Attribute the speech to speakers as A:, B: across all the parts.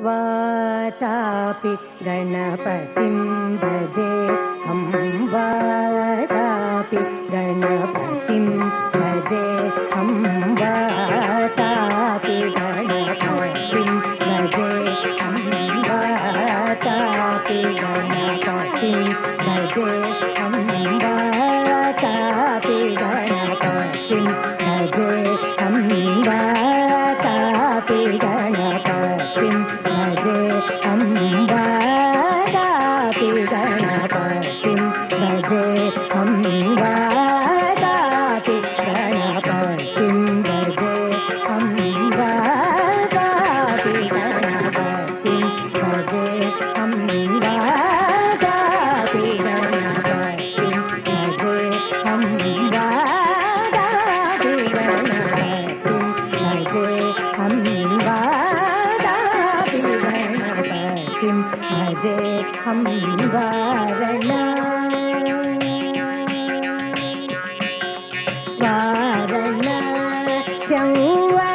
A: वातापि गणपतिं भजे वातापि गणपतिं भजे वातापि गणपतिं भजे वातापि गणपतिं भजे वातापि गणपतिं भजे वातापि गणपतिं भजे वातापि गणपतिं भजे वातापि गणपतिं भजे वातापि गणपतिं भजे वातापि गणपतिं भजे वातापि गणपतिं भजे वातापि गणपतिं भजे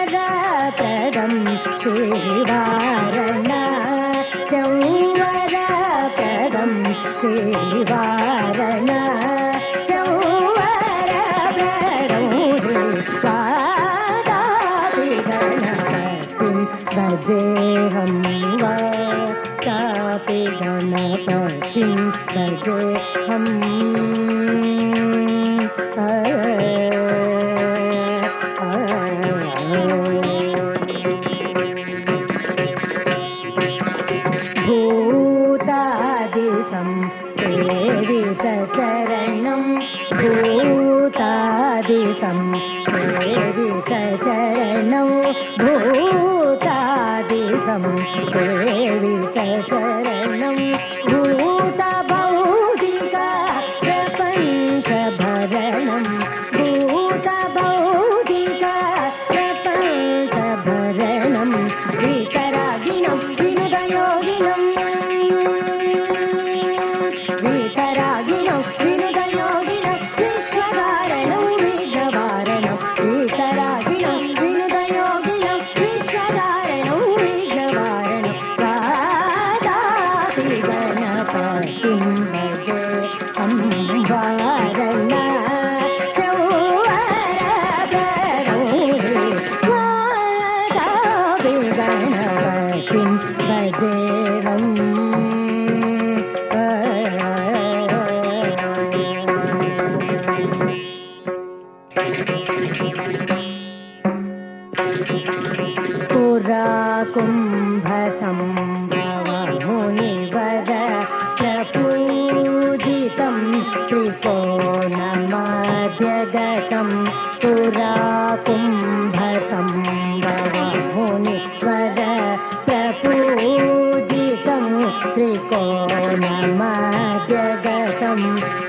A: संवरप्रदं श्रीवारण संवरप्रदं श्रीवारण संवरप्रदं वातापि गणपतिं भजेऽहं वातापि गणपतिं भजेऽहं भूतादिसं सेवितचरणं भूतादिसं सेवितचरणं भूतादिसं सेवितचरणं भूतभौतिका प्रपञ्चभरणं भूतभौतिका प्रपञ्चभरणं वितरागिनं विनुतयोगिनं वितरागिनं विनुतयोगिनं विश्वकारणं विघ्नवारणं वितरागिनं विनुतयोगिनं विश्वकारणं विघ्नवारणं वातापि गणपतिं भजे वारण संवरप्रदं वातापि गणपतिं भजेऽहं पुरा कुम्भसम्भवमुनिवर प्रपूजितं त्रिकोणमध्यगतं पुरा कुम्भसम्भवमुनिवर प्रपूजितं त्रिकोणमध्यगतं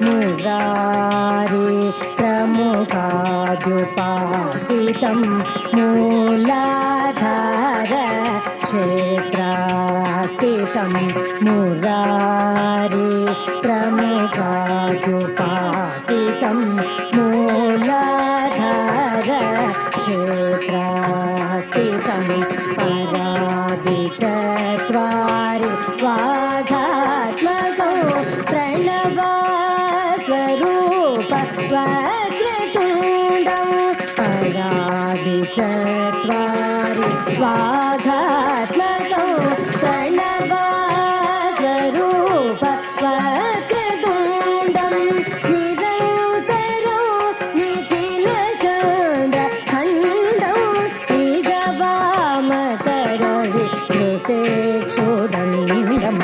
A: मुरारी प्रमुखाद्युपासितं मूलाधार क्षेत्रास्थितं मुरारी प्रमुखाद्युपासितं मूलाधार क्षेत्रास्थितं परादिचत्वारि वाघात्मकौ प्रणवस्वरूप वक्रतुण्डं परादिचत्वारि वाघात्मकौ प्रणवस्वरूप वक्रतुण्डं निरन्तरं निखिलचन्द्रखण्डं निजवामकरविकृते क्षुदण्डं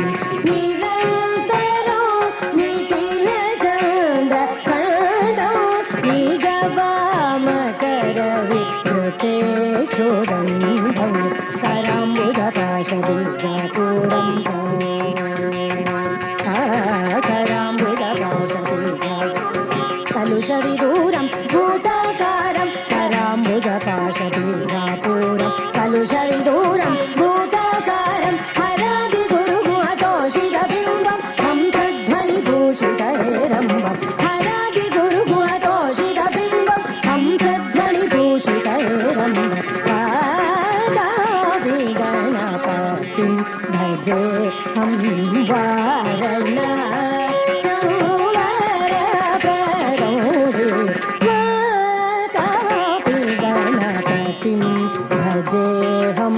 A: निरन्तरं निखिलचन्द्रखण्डं निजवामकरविकृते क्षुदण्डं कराम्बुजपाशबीजापूरं कलुषविदूरं भूताकारं कराम्बुजपाशबीजापूरं कलुषविदूरं भूताकारं हरादिगुरुगुहतोषितबिम्बं हंसध्वनिभूषितहेरम्बं हरादिगुरुगुहतोषितबिम्बं हंसध्वनिभूषितहेरम्बं वातापि गणपतिं भजे हम वारणाचल वरप्रदौरे वातापि गणपतिं भजे हम